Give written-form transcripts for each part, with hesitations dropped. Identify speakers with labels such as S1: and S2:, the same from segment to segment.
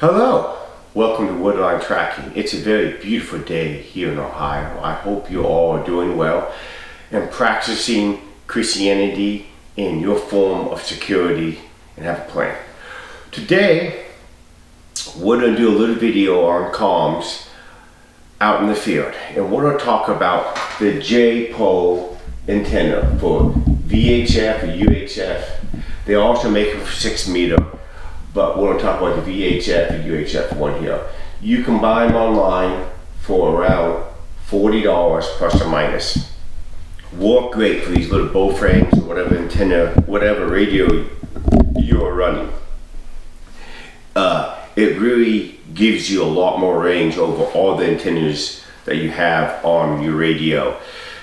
S1: Hello, welcome to Woodline Tracking. It's a very beautiful day here in Ohio. I hope you all are doing well and practicing Christianity in your form of security and have a plan. Today, we're going to do a little video on comms out in the field, and we're going to talk about the J-pole antenna for VHF and UHF. They also make it for 6 meter. But we're going to talk about the VHF and UHF one here. You can buy them online for around $40 plus or minus. Work great for these little bow frames or whatever antenna, whatever radio you're running. It really gives you a lot more range over all the antennas that you have on your radio.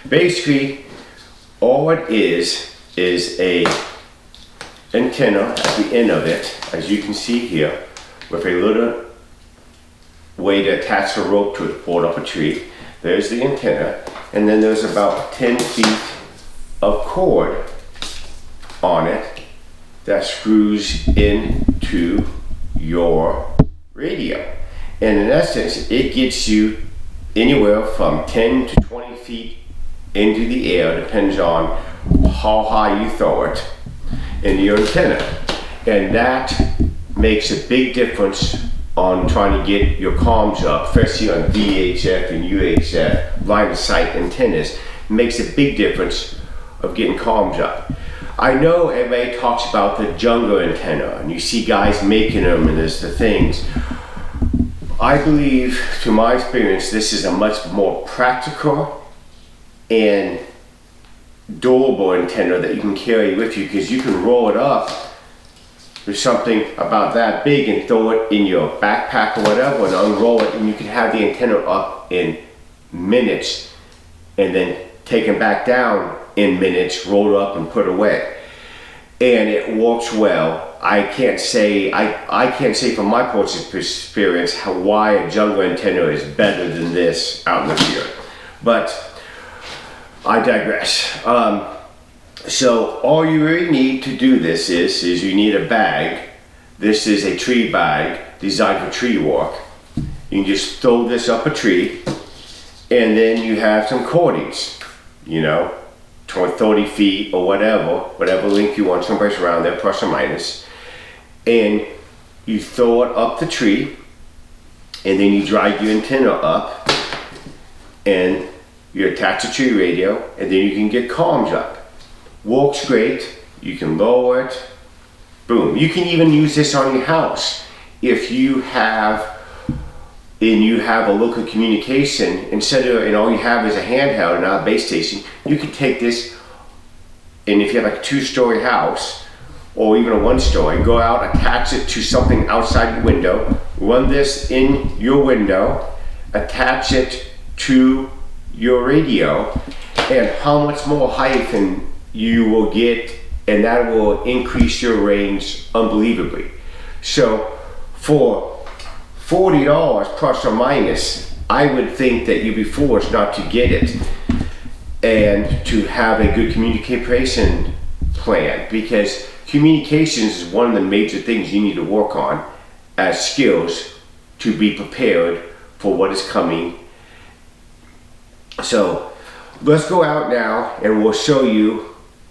S1: Basically, all it is a antenna at the end of it, as you can see here, with a little way to attach a rope to it, pulled up a tree. There's the antenna, and then there's about 10 feet of cord on it that screws into your radio. And in essence, it gets you anywhere from 10 to 20 feet into the air, depends on how high you throw it, in your antenna, and that makes a big difference on trying to get your comms up, especially on VHF and UHF line of sight antennas. It makes a big difference of getting comms up. I know everybody talks about the jungle antenna, and you see guys making them, and there's the things. I believe, to my experience, this is a much more practical and durable antenna that you can carry with you, because you can roll it up with something about that big and throw it in your backpack or whatever and unroll it, and you can have the antenna up in minutes and then taken back down in minutes, roll it up and put away. And it works well. I can't say from my personal experience why a jungle antenna is better than this out in the field. But I digress. So all you really need to do this is you need a bag. This is a tree bag designed for tree work. You can just throw this up a tree, and then you have some cordings, 30 feet or whatever length you want, someplace around there, plus or minus. And you throw it up the tree, and then you drag your antenna up, and you attach it to your radio, and then you can get comms up. Works great. You can lower it. Boom. You can even use this on your house. If you have a local communication, and all you have is a handheld and not a base station, you can take this, and if you have like a 2-story house, or even a 1-story, go out, attach it to something outside your window, run this in your window, attach it to your radio, and how much more height you will get, and that will increase your range unbelievably. So for $40 plus or minus, I would think that you'd be forced not to get it and to have a good communication plan, because communications is one of the major things you need to work on as skills to be prepared for what is coming. So let's go out now, and we'll show you.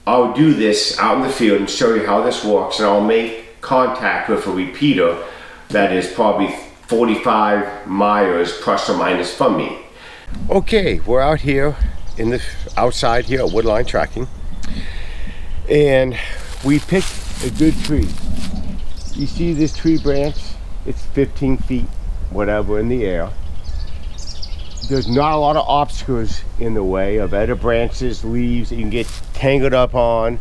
S1: I'll do this out in the field and show you how this works, and I'll make contact with a repeater that is probably 45 miles plus or minus from me. Okay, we're out here outside here at Woodline Tracking, and we picked a good tree. You see this tree branch? It's 15 feet, whatever, in the air. There's not a lot of obstacles in the way of other branches, leaves that you can get tangled up on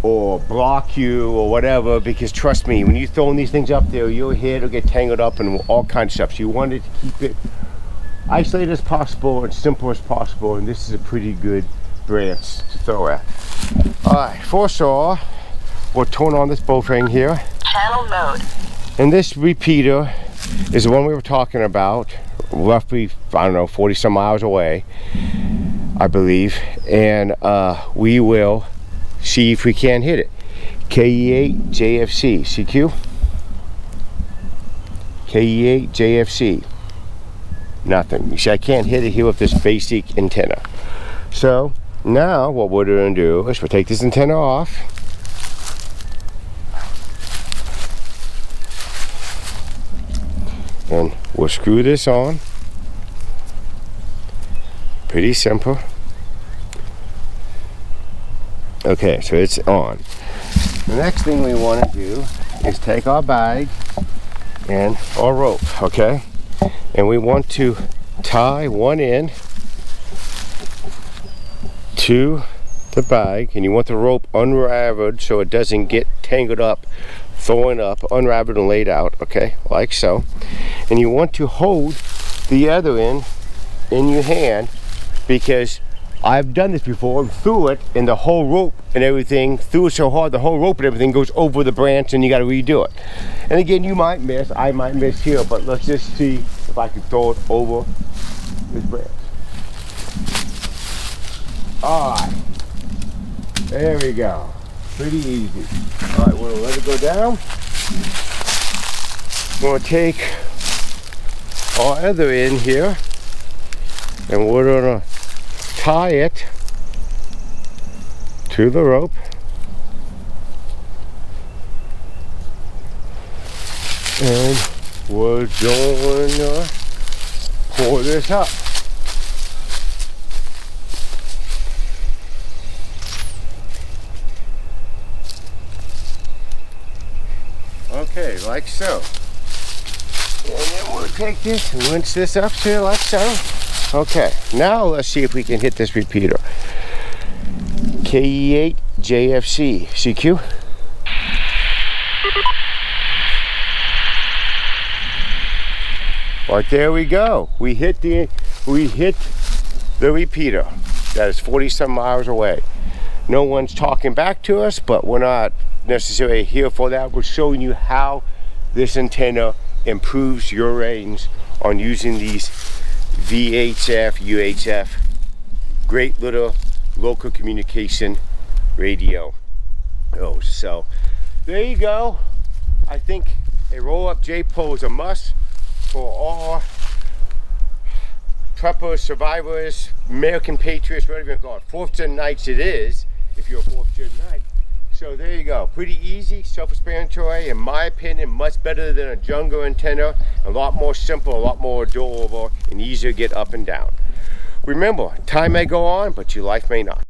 S1: or block you or whatever, because trust me, when you're throwing these things up there, your head will get tangled up and all kinds of stuff. So you want to keep it isolated as possible and simple as possible, and this is a pretty good branch to throw at. Alright, first of all, we'll turn on this bow frame here.
S2: Channel mode.
S1: And this repeater is the one we were talking about, roughly, 40 some miles away, I believe, and we will see if we can hit it. KE8 JFC CQ. KE8 JFC. Nothing. You see, I can't hit it here with this basic antenna. So now what we're going to do is we'll take this antenna off. And we'll screw this on. Pretty simple. Okay, so it's on. The next thing we want to do is take our bag and our rope, okay? And we want to tie one end to the bag, and you want the rope unraveled so it doesn't get tangled up, throwing up, unraveled and laid out, okay, like so. And you want to hold the other end in your hand, because I've done this before and threw it, and the whole rope and everything, threw it so hard the whole rope and everything goes over the branch, and you got to redo it. And again, you might miss, I might miss here, but let's just see if I can throw it over this branch. Alright, there we go. Pretty easy. Alright, we'll let it go down. We're going to take our other end here, and we're going to tie it to the rope. And we're going to pull this up. Okay, like so. And then we'll take this and winch this up to like so. Okay, now let's see if we can hit this repeater. KE8 JFC. CQ. Right, there we go. We hit the repeater. That is 40-some miles away. No one's talking back to us, but we're not necessarily here for that. We're showing you how this antenna improves your range on using these VHF, UHF, great little local communication radio. Oh, so there you go. I think a Rollup J pole is a must for all preppers, survivors, American patriots, whatever you call it. 4th gen nights it is, if you're a 4th gen night. So there you go. Pretty easy, self-explanatory, in my opinion, much better than a jungle antenna. A lot more simple, a lot more adorable, and easier to get up and down. Remember, time may go on, but your life may not.